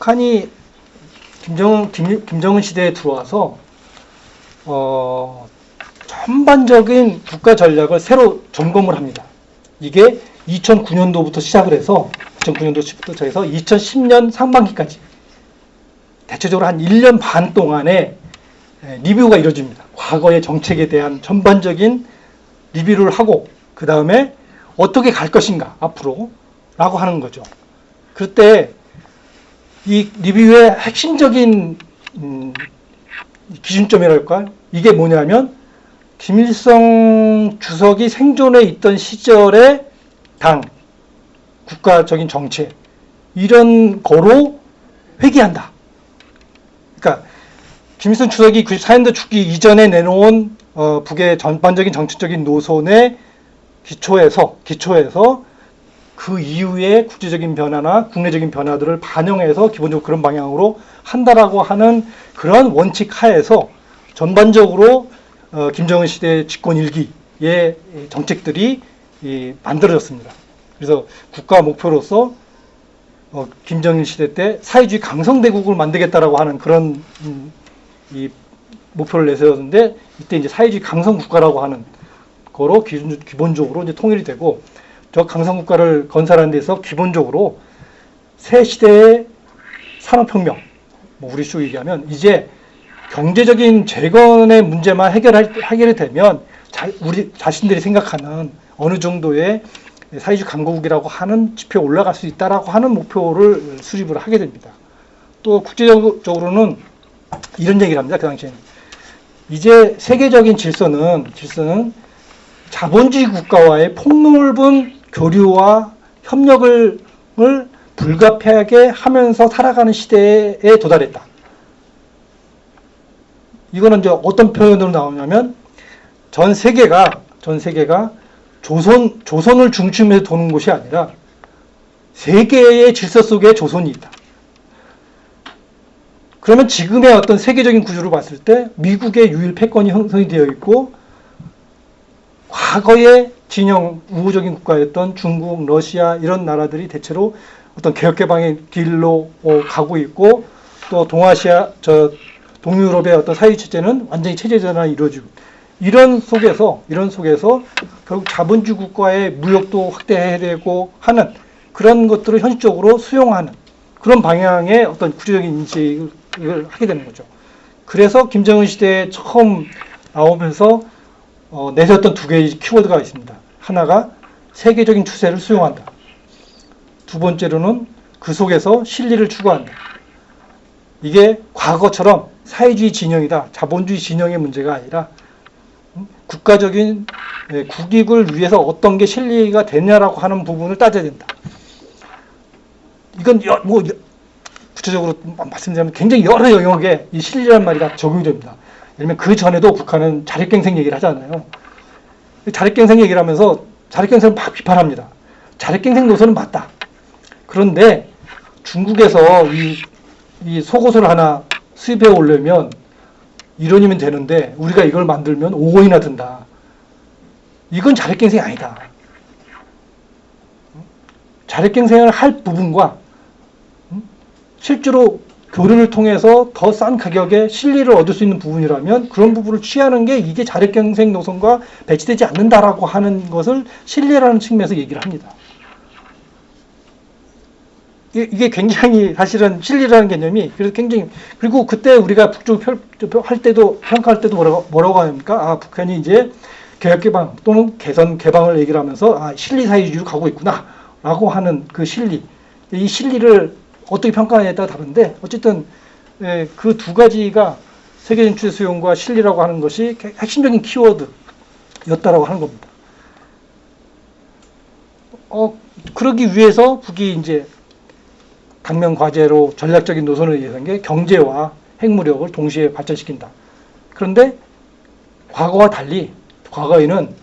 북한이 김정은 시대에 들어와서 전반적인 국가 전략을 새로 점검을 합니다. 이게 2009년도부터 시작을 해서 2010년 상반기까지 대체적으로 한 1년 반 동안의 리뷰가 이루어집니다. 과거의 정책에 대한 전반적인 리뷰를 하고 그 다음에 어떻게 갈 것인가 앞으로 라고 하는 거죠. 그때 이 리뷰의 핵심적인 기준점이랄까 이게 뭐냐면 김일성 주석이 생존해 있던 시절의 당, 국가적인 정책 이런 거로 회귀한다. 그러니까 김일성 주석이 94년도 죽기 이전에 내놓은 북의 전반적인 정치적인 노선의 기초에서 그 이후의 국제적인 변화나 국내적인 변화들을 반영해서 기본적으로 그런 방향으로 한다라고 하는 그런 원칙 하에서 전반적으로 김정은 시대 집권 일기의 정책들이 만들어졌습니다. 그래서 국가 목표로서 김정일 시대 때 사회주의 강성대국을 만들겠다라고 하는 그런 이 목표를 내세웠는데 이때 이제 사회주의 강성국가라고 하는 거로 기본적으로 이제 통일이 되고 저 강성국가를 건설하는 데서 기본적으로 새 시대의 산업혁명, 우리 식으로 얘기하면 이제 경제적인 재건의 문제만 해결이 되면 우리 자신들이 생각하는 어느 정도의 사회주의 강국이라고 하는 지표에 올라갈 수 있다라고 하는 목표를 수립을 하게 됩니다. 또 국제적으로는 이런 얘기를 합니다. 그 당시에는 이제 세계적인 질서는 자본주의 국가와의 폭넓은 교류와 협력을 불가피하게 하면서 살아가는 시대에 도달했다. 이거는 이제 어떤 표현으로 나오냐면 전 세계가 조선을 중심에서 도는 곳이 아니라 세계의 질서 속에 조선이 있다. 그러면 지금의 어떤 세계적인 구조를 봤을 때 미국의 유일 패권이 형성이 되어 있고 과거의 진영 우호적인 국가였던 중국, 러시아 이런 나라들이 대체로 어떤 개혁개방의 길로 가고 있고 또 동아시아, 동유럽의 어떤 사회 체제는 완전히 체제 전환이 이루어지고 이런 속에서 결국 자본주의 국가의 무역도 확대해야 되고 하는 그런 것들을 현실적으로 수용하는 그런 방향의 어떤 구조적인 인식을 하게 되는 거죠. 그래서 김정은 시대에 처음 나오면서 내세웠던 두 개의 키워드가 있습니다. 하나가 세계적인 추세를 수용한다. 두 번째로는 그 속에서 실리를 추구한다. 이게 과거처럼 사회주의 진영이다. 자본주의 진영의 문제가 아니라 국가적인 국익을 위해서 어떤 게 실리가 되냐라고 하는 부분을 따져야 된다. 이건 구체적으로 말씀드리면 굉장히 여러 영역에 이 실리라는 말이 다 적용이 됩니다. 예를 들면 그 전에도 북한은 자력갱생 얘기를 하잖아요. 자력갱생 얘기를 하면서 자력갱생을 막 비판합니다. 자력갱생 노선은 맞다. 그런데 중국에서 이 속옷을 하나 수입해 오려면 1원이면 되는데 우리가 이걸 만들면 5원이나 든다. 이건 자력갱생이 아니다. 자력갱생을 할 부분과 실제로 교류를 통해서 더 싼 가격에 실리를 얻을 수 있는 부분이라면 그런 부분을 취하는 게 이게 자력갱생 노선과 배치되지 않는다라고 하는 것을 실리라는 측면에서 얘기를 합니다. 이게 굉장히 사실은 실리라는 개념이 그래서 굉장히 그리고 그때 우리가 북쪽 할 때도 평가할 때도 뭐라고 합니까? 북한이 이제 개혁개방 또는 개선 개방을 얘기를 하면서 실리 사회주의로 가고 있구나라고 하는 그 실리 이 실리를 어떻게 평가하느냐에 따라 다른데 어쨌든 그 두 가지가 세계적인 추세 수용과 실리라고 하는 것이 핵심적인 키워드였다라고 하는 겁니다. 그러기 위해서 북이 이제 당면 과제로 전략적인 노선을 얘기한 게 경제와 핵무력을 동시에 발전시킨다. 그런데 과거와 달리 과거에는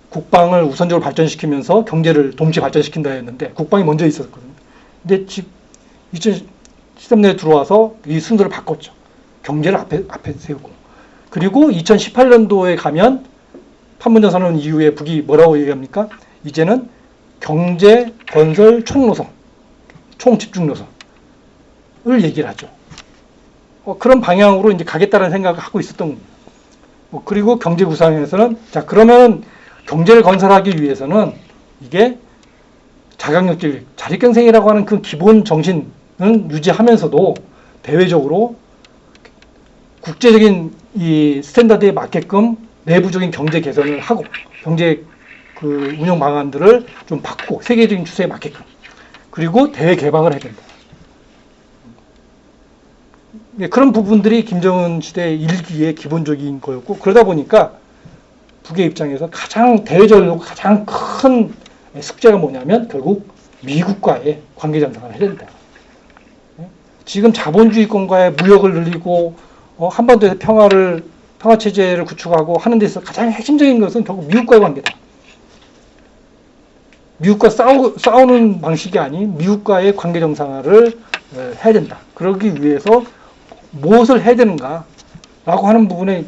국방을 우선적으로 발전시키면서 경제를 동시에 발전시킨다 했는데 국방이 먼저 있었거든요. 근데 2013년에 들어와서 이 순서를 바꿨죠. 경제를 앞에 세우고. 그리고 2018년도에 가면 판문점 선언 이후에 북이 뭐라고 얘기합니까? 이제는 경제, 건설, 총노선, 총집중 노선을 얘기를 하죠. 그런 방향으로 이제 가겠다는 생각을 하고 있었던 겁니다. 그리고 경제 구상에서는 자 그러면 경제를 건설하기 위해서는 이게 자강력질, 자립경생이라고 하는 그 기본 정신은 유지하면서도 대외적으로 국제적인 이 스탠다드에 맞게끔 내부적인 경제 개선을 하고 경제 그 운영 방안들을 좀 바꾸고 세계적인 추세에 맞게끔 그리고 대외 개방을 해야 된다. 그런 부분들이 김정은 시대 일기의 기본적인 거였고 그러다 보니까 북의 입장에서 가장 대외적으로 가장 큰 숙제가 뭐냐면 결국 미국과의 관계 정상을 해야 된다. 지금 자본주의권과의 무역을 늘리고 한반도에서 평화 체제를 구축하고 하는 데 있어서 가장 핵심적인 것은 결국 미국과의 관계다. 미국과 싸우는 방식이 아닌 미국과의 관계 정상화를 해야 된다. 그러기 위해서 무엇을 해야 되는가 라고 하는 부분에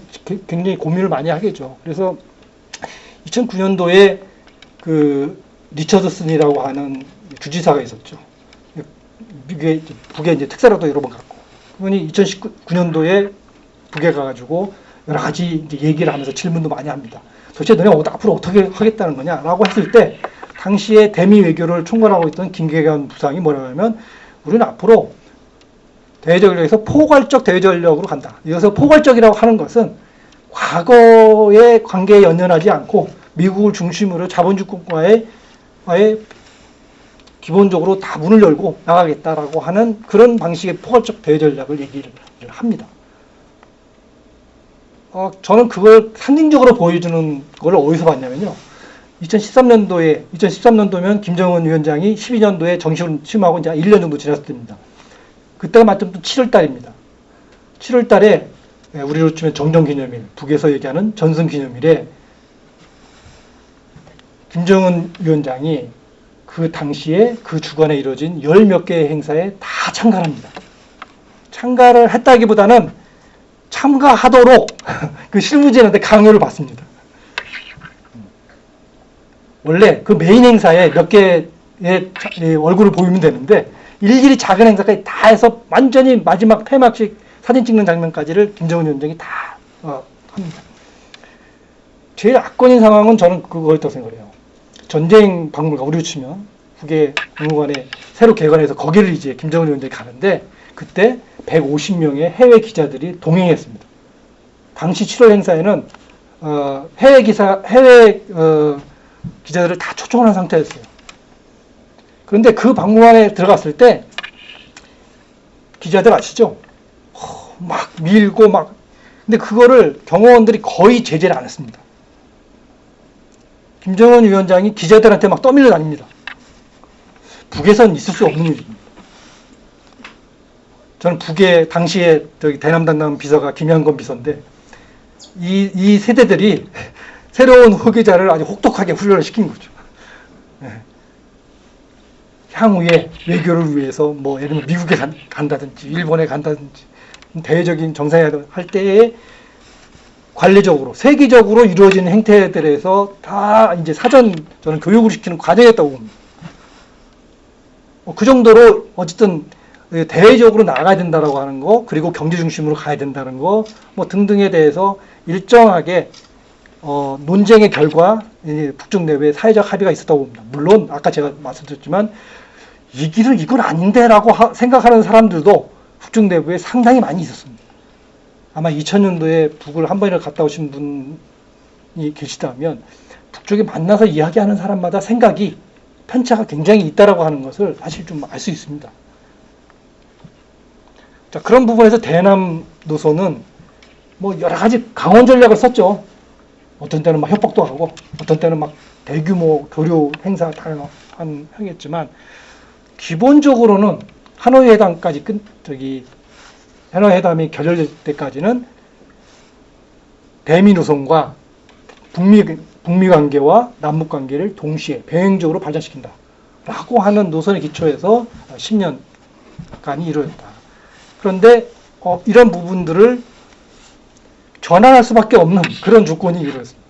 굉장히 고민을 많이 하겠죠. 그래서 2009년도에 그 리처드슨이라고 하는 주지사가 있었죠. 북에 이제 특사로도 여러 번 갔고 그분이 2019년도에 북에 가가지고 여러 가지 이제 얘기를 하면서 질문도 많이 합니다. 도대체 너네 앞으로 어떻게 하겠다는 거냐라고 했을 때 당시에 대미 외교를 총괄하고 있던 김계관 부상이 뭐라고 하면 우리는 앞으로 대외전략에서 포괄적 대외전략으로 간다. 여기서 포괄적이라고 하는 것은 과거의 관계에 연연하지 않고 미국을 중심으로 자본주의국과의 기본적으로 다 문을 열고 나가겠다라고 하는 그런 방식의 포괄적 대외전략을 얘기를 합니다. 저는 그걸 상징적으로 보여주는 걸 어디서 봤냐면요. 2013년도면 김정은 위원장이 12년도에 정식으로 취임하고 이제 1년 정도 지났을 때입니다. 그때가 마침 또 7월달입니다. 7월달에 우리로 치면 정전기념일, 북에서 얘기하는 전승기념일에 김정은 위원장이 그 당시에 그 주간에 이루어진 10몇 개의 행사에 다 참가를 합니다. 참가를 했다기보다는 참가하도록 그 실무진한테 강요를 받습니다. 원래 그 메인 행사에 몇 개의 얼굴을 보이면 되는데 일일이 작은 행사까지 다 해서 완전히 마지막 폐막식 사진 찍는 장면까지를 김정은 위원장이 다 합니다. 제일 악권인 상황은 저는 그거였다고 생각을 해요. 전쟁 박물관, 우리로 치면 북의 박물관에 새로 개관해서 거기를 이제 김정은 위원장이 가는데 그때 150명의 해외 기자들이 동행했습니다. 당시 7월 행사에는 해외 기자들을 다 초청을 한 상태였어요. 그런데 그 박물관에 들어갔을 때 기자들 아시죠? 막 밀고 막 근데 그거를 경호원들이 거의 제재를 안 했습니다. 김정은 위원장이 기자들한테 막 떠밀려 다닙니다. 북에선 있을 수 없는 일입니다. 저는 북의 당시에 대남당당 비서가 김양건 비서인데 이 세대들이 새로운 후계자를 아주 혹독하게 훈련을 시킨 거죠. 향후에 외교를 위해서 뭐 예를 들면 미국에 간다든지 일본에 간다든지 대외적인 정상회담 할 때에 관례적으로 세계적으로 이루어지는 행태들에서 다 이제 사전 저는 교육을 시키는 과정이었다고 봅니다. 그 정도로 어쨌든 대외적으로 나가야 된다라고 하는 거 그리고 경제 중심으로 가야 된다는 거 뭐 등등에 대해서 일정하게 논쟁의 결과 북중 내부에 사회적 합의가 있었다고 봅니다. 물론 아까 제가 말씀드렸지만 이 길은 이건 아닌데라고 생각하는 사람들도 북중 내부에 상당히 많이 있었습니다. 아마 2000년도에 북을 한 번이나 갔다 오신 분이 계시다면 북쪽에 만나서 이야기하는 사람마다 생각이 편차가 굉장히 있다라고 하는 것을 사실 좀 알 수 있습니다. 자, 그런 부분에서 대남 노선은 뭐 여러 가지 강원 전략을 썼죠. 어떤 때는 막 협박도 하고, 어떤 때는 막 대규모 교류 행사 다 하겠지만, 기본적으로는 하노이 회담까지 하노이 회담이 결렬될 때까지는 대미 노선과 북미 관계와 남북 관계를 동시에 병행적으로 발전시킨다. 라고 하는 노선에 기초해서 10년간이 이루어졌다. 그런데 이런 부분들을 전환할 수밖에 없는 그런 조건이 이루어졌습니다.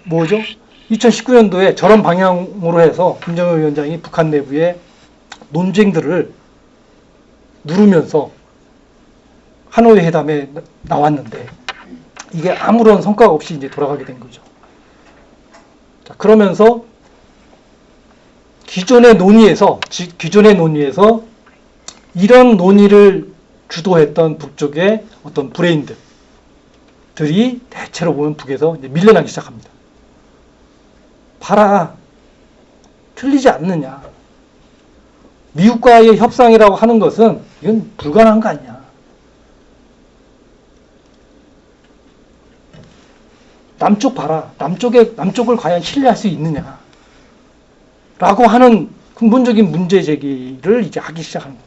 뭐죠? 2019년도에 저런 방향으로 해서 김정은 위원장이 북한 내부의 논쟁들을 누르면서 하노이 회담에 나왔는데 이게 아무런 성과가 없이 이제 돌아가게 된 거죠. 자, 그러면서 기존의 논의에서 이런 논의를 주도했던 북쪽의 어떤 브레인들이 대체로 보면 북에서 이제 밀려나기 시작합니다. 봐라, 틀리지 않느냐. 미국과의 협상이라고 하는 것은 이건 불가능한 거 아니냐. 남쪽 봐라. 남쪽을 과연 신뢰할 수 있느냐. 라고 하는 근본적인 문제 제기를 이제 하기 시작합니다.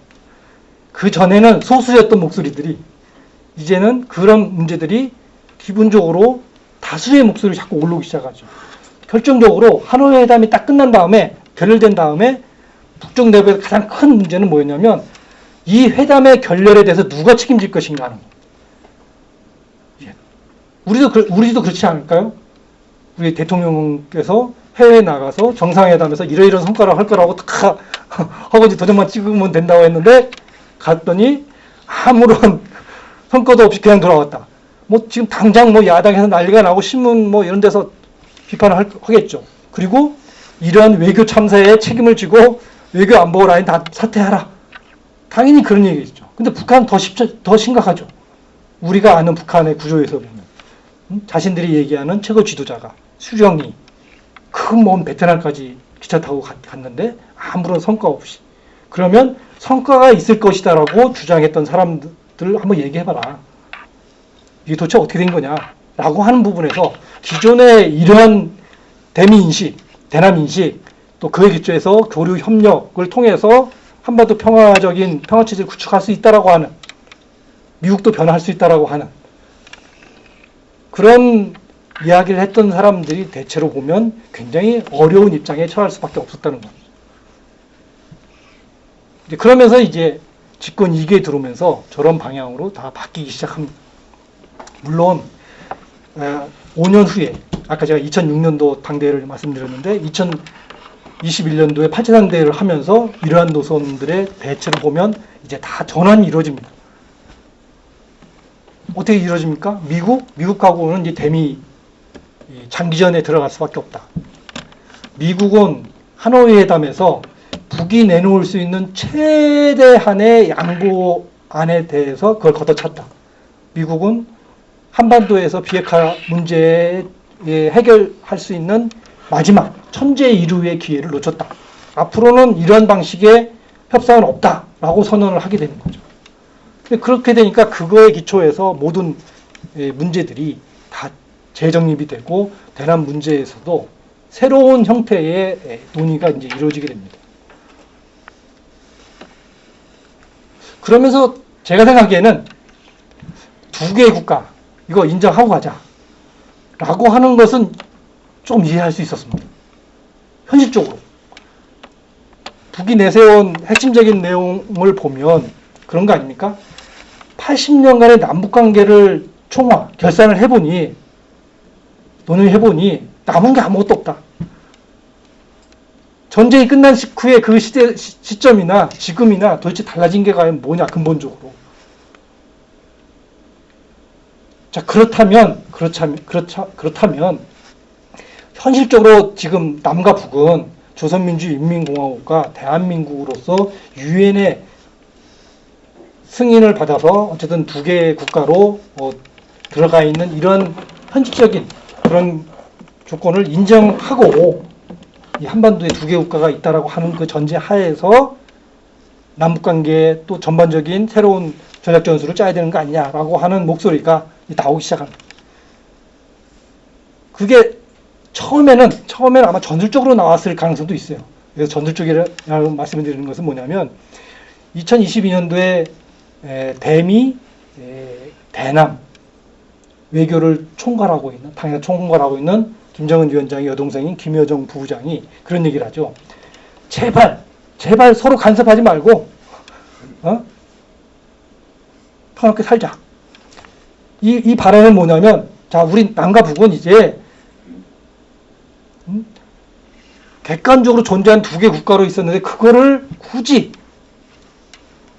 그 전에는 소수였던 목소리들이 이제는 그런 문제들이 기본적으로 다수의 목소리를 자꾸 올라오기 시작하죠. 결정적으로 하노이 회담이 딱 끝난 다음에, 결렬된 다음에 북쪽 내부의 가장 큰 문제는 뭐였냐면 이 회담의 결렬에 대해서 누가 책임질 것인가 하는 거예요. 우리도 그렇지 않을까요? 우리 대통령께서 해외에 나가서 정상회담에서 이러이러한 성과를 할 거라고 다 하고 이제 도장만 찍으면 된다고 했는데 갔더니 아무런 성과도 없이 그냥 돌아왔다. 뭐 지금 당장 뭐 야당에서 난리가 나고 신문 뭐 이런 데서 비판을 하겠죠. 그리고 이러한 외교 참사에 책임을 지고 외교 안보 라인 다 사퇴하라. 당연히 그런 얘기겠죠. 근데 북한은 더 심각하죠. 우리가 아는 북한의 구조에서 보면 자신들이 얘기하는 최고 지도자가 수령이 큰 먼 베트남까지 기차 타고 갔는데 아무런 성과 없이. 그러면 성과가 있을 것이다라고 주장했던 사람들 한번 얘기해봐라. 이게 도대체 어떻게 된 거냐라고 하는 부분에서 기존의 이러한 대미인식, 대남인식, 또 그에 기초해서 교류 협력을 통해서 한반도 평화적인 평화체제를 구축할 수 있다라고 하는, 미국도 변화할 수 있다라고 하는 그런 이야기를 했던 사람들이 대체로 보면 굉장히 어려운 입장에 처할 수밖에 없었다는 겁니다. 그러면서 이제 집권 2기에 들어오면서 저런 방향으로 다 바뀌기 시작합니다. 물론 5년 후에 아까 제가 2006년도 당대회를 말씀드렸는데 2021년도에 8차 당대회를 하면서 이러한 노선들의 대체로 보면 이제 다 전환이 이루어집니다. 어떻게 이루어집니까? 미국하고는 이제 대미 장기전에 들어갈 수밖에 없다. 미국은 하노이 회담에서 북이 내놓을 수 있는 최대한의 양보안에 대해서 그걸 걷어찼다. 미국은 한반도에서 비핵화 문제에 해결할 수 있는 마지막 천재 이루의 기회를 놓쳤다. 앞으로는 이런 방식의 협상은 없다라고 선언을 하게 되는 거죠. 그렇게 되니까 그거에 기초해서 모든 문제들이 다 재정립이 되고 대남 문제에서도 새로운 형태의 논의가 이제 이루어지게 됩니다. 그러면서 제가 생각하기에는 두 개의 국가 이거 인정하고 가자 라고 하는 것은 좀 이해할 수 있었습니다. 현실적으로 북이 내세운 핵심적인 내용을 보면 그런 거 아닙니까? 80년간의 남북관계를 결산을 해보니 논의해보니 남은 게 아무것도 없다. 전쟁이 끝난 직후에 그 시점이나 지금이나 도대체 달라진 게 과연 뭐냐 근본적으로. 자, 그렇다면 현실적으로 지금 남과 북은 조선민주인민공화국과 대한민국으로서 유엔의 승인을 받아서 어쨌든 두 개의 국가로 들어가 있는 이런 현실적인 그런 조건을 인정하고 이 한반도에 두 개 국가가 있다라고 하는 그 전제 하에서 남북관계에 또 전반적인 새로운 전략 전술을 짜야 되는 거 아니냐라고 하는 목소리가 나오기 시작합니다. 그게 처음에는 아마 전술적으로 나왔을 가능성도 있어요. 그래서 전술적이라고 말씀드리는 것은 뭐냐면 2022년도에 대미, 대남 외교를 당연히 총괄하고 있는 김정은 위원장의 여동생인 김여정 부부장이 그런 얘기를 하죠. 제발 서로 간섭하지 말고 평화롭게 살자. 이 발언은 뭐냐면, 자, 우리 남과 북은 이제 객관적으로 존재한 두 개 국가로 있었는데 그거를 굳이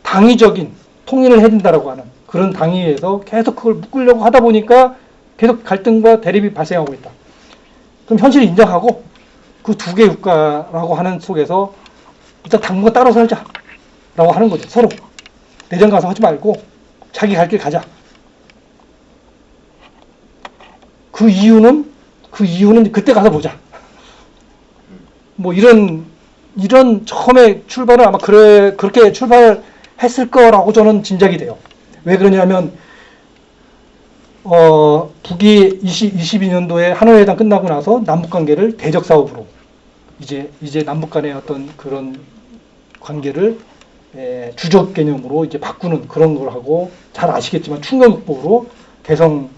당위적인 통일을 해야 된다라고 하는 그런 당위에서 계속 그걸 묶으려고 하다 보니까 계속 갈등과 대립이 발생하고 있다. 그럼 현실을 인정하고 그 두 개 국가라고 하는 속에서 일단 당분간 따로 살자라고 하는 거죠. 서로 내정 가서 하지 말고 자기 갈 길 가자. 그 이유는 그때 가서 보자. 뭐 이런 처음에 출발은 아마 그렇게 출발했을 거라고 저는 짐작이 돼요. 왜 그러냐면 북이 22년도에 하노이 회담 끝나고 나서 남북 관계를 대적 사업으로 이제 남북 간의 어떤 그런 관계를 주적 개념으로 이제 바꾸는 그런 걸 하고, 잘 아시겠지만 충격극복으로 개성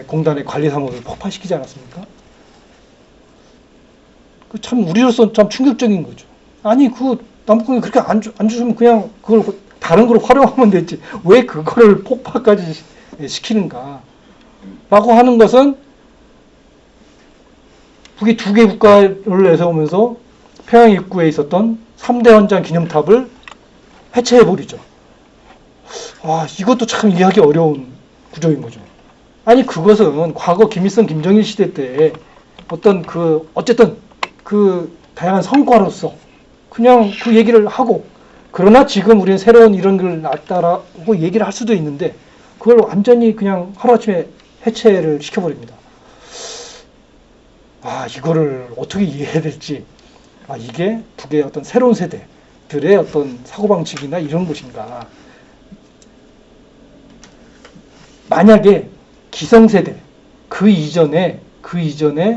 공단의 관리 사무소를 폭파시키지 않았습니까? 그 참 우리로서는 참 충격적인 거죠. 아니 그 남북관계 그렇게 안 주시면 그냥 그걸 다른 걸로 활용하면 되지 왜 그거를 폭파까지 시키는가 라고 하는 것은 북이 두 개 국가를 내세우면서 평양 입구에 있었던 3대 원장 기념탑을 해체해버리죠. 이것도 참 이해하기 어려운 구조인 거죠. 아니 그것은 과거 김일성 김정일 시대 때 어쨌든 그 다양한 성과로서 그냥 그 얘기를 하고, 그러나 지금 우리는 새로운 이런 걸 났다라고 얘기를 할 수도 있는데 그걸 완전히 그냥 하루아침에 해체를 시켜버립니다. 이거를 어떻게 이해해야 될지, 이게 북의 어떤 새로운 세대들의 어떤 사고방식이나 이런 것인가. 만약에 기성세대, 그 이전에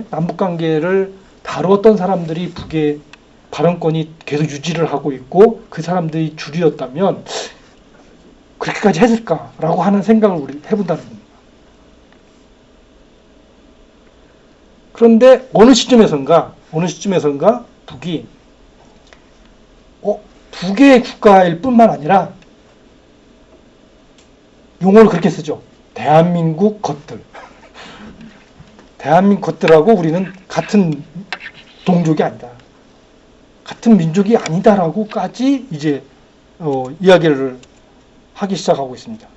남북관계를 다루었던 사람들이 북의 발언권이 계속 유지를 하고 있고 그 사람들이 주류였다면 그렇게까지 했을까라고 하는 생각을 우리 해본다는 겁니다. 그런데 어느 시점에선가 북이 두 개의 국가일 뿐만 아니라 용어를 그렇게 쓰죠. 대한민국 것들. 대한민국 것들하고 우리는 같은 동족이 아니다. 같은 민족이 아니다라고까지 이제 이야기를 하기 시작하고 있습니다.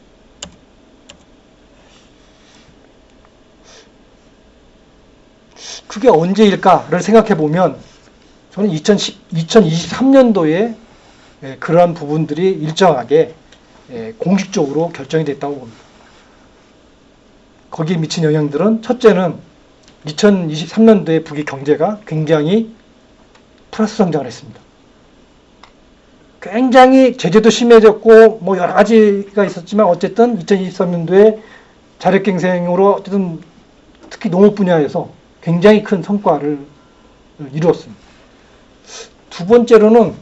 그게 언제일까를 생각해 보면 저는 2023년도에 그러한 부분들이 일정하게 공식적으로 결정이 됐다고 봅니다. 거기에 미친 영향들은, 첫째는 2023년도에 북의 경제가 굉장히 플러스 성장을 했습니다. 굉장히 제재도 심해졌고 뭐 여러 가지가 있었지만 어쨌든 2023년도에 자력갱생으로 어쨌든 특히 농업 분야에서 굉장히 큰 성과를 이루었습니다. 두 번째로는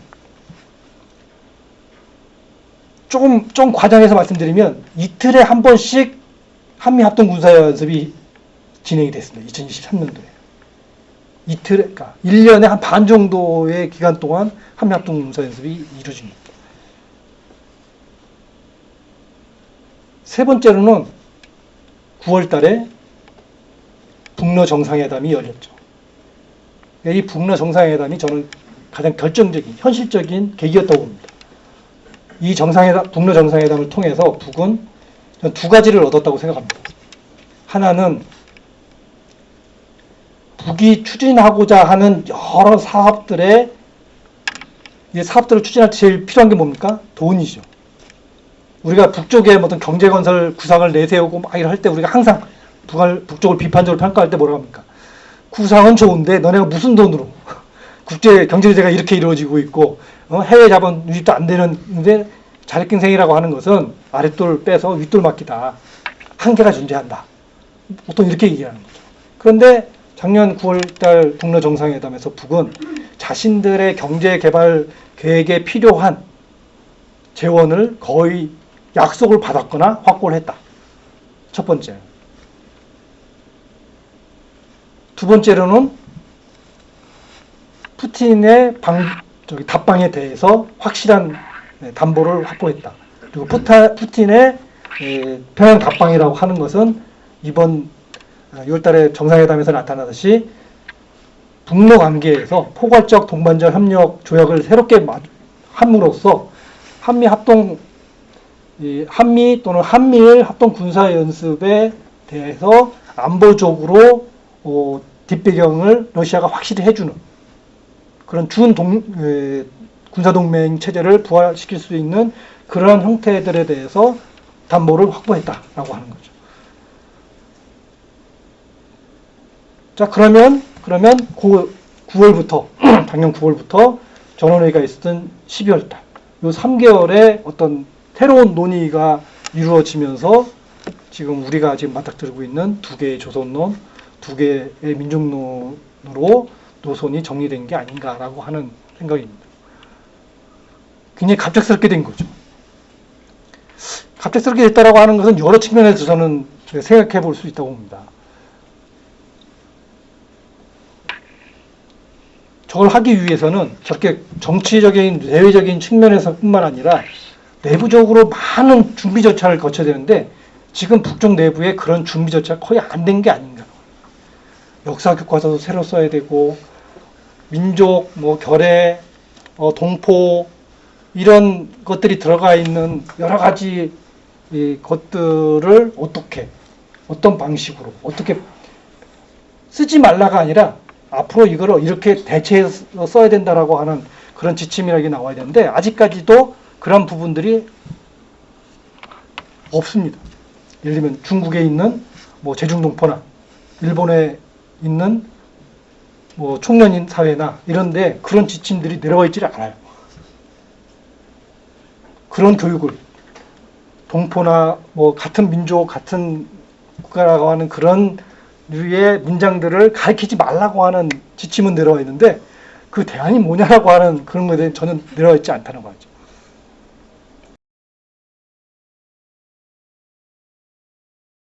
좀 과장해서 말씀드리면 이틀에 한 번씩 한미합동군사연습이 진행이 됐습니다. 2023년도에. 그러니까 1년에 한 반 정도의 기간 동안 한미합동군사연습이 이루어집니다. 세 번째로는 9월 달에 북러 정상회담이 열렸죠. 이 북러 정상회담이 저는 가장 결정적인, 현실적인 계기였다고 봅니다. 이 북러 정상회담을 통해서 북은 두 가지를 얻었다고 생각합니다. 하나는 북이 추진하고자 하는 여러 사업들을 추진할 때 제일 필요한 게 뭡니까? 돈이죠. 우리가 북쪽에 어떤 경제건설 구상을 내세우고 막 이럴 때 우리가 항상 북쪽을 비판적으로 평가할 때 뭐라고 합니까? 구상은 좋은데 너네가 무슨 돈으로 국제 경제제가 이렇게 이루어지고 있고 해외 자본 유입도 안 되는데 자력갱생이라고 하는 것은 아랫돌 빼서 윗돌 맞기다. 한계가 존재한다. 보통 이렇게 얘기하는 거죠. 그런데 작년 9월달 북러 정상회담에서 북은 자신들의 경제개발 계획에 필요한 재원을 거의 약속을 받았거나 확보를 했다. 첫 번째. 두 번째로는 푸틴의 답방에 대해서 확실한 담보를 확보했다. 그리고 푸틴의 평양 답방이라고 하는 것은 이번 6월달에 정상회담에서 나타나듯이 북러 관계에서 포괄적 동반자 협력 조약을 새롭게 함으로써 한미 합동 이 한미 또는 한미일 합동 군사 연습에 대해서 안보적으로 뒷배경을 러시아가 확실히 해주는 그런 군사동맹 체제를 부활시킬 수 있는 그러한 형태들에 대해서 담보를 확보했다라고 하는 거죠. 자, 그러면 9월부터 작년 9월부터 전원회의가 있었던 12월 달, 요 3개월에 어떤 새로운 논의가 이루어지면서 지금 우리가 지금 맞닥뜨리고 있는 두 개의 조선론, 두 개의 민족론으로 노선이 정리된 게 아닌가라고 하는 생각입니다. 굉장히 갑작스럽게 된 거죠. 갑작스럽게 됐다라고 하는 것은 여러 측면에서 저는 생각해 볼 수 있다고 봅니다. 저걸 하기 위해서는 저렇게 정치적인, 대외적인 측면에서 뿐만 아니라 내부적으로 많은 준비 절차를 거쳐야 되는데 지금 북쪽 내부에 그런 준비 절차가 거의 안 된 게 아닌가. 역사 교과서도 새로 써야 되고 민족, 결의, 동포 이런 것들이 들어가 있는 여러 가지 것들을 어떤 방식으로 어떻게 쓰지 말라가 아니라 앞으로 이거를 이렇게 대체해서 써야 된다라고 하는 그런 지침이라는 게 나와야 되는데 아직까지도 그런 부분들이 없습니다. 예를 들면 중국에 있는 제중동포나 일본에 있는 총련인 사회나 이런데 그런 지침들이 내려와 있지를 않아요. 그런 교육을 동포나 같은 민족, 같은 국가라고 하는 그런 류의 문장들을 가르치지 말라고 하는 지침은 내려와 있는데 그 대안이 뭐냐라고 하는 그런 것에 전혀 내려와 있지 않다는 거죠.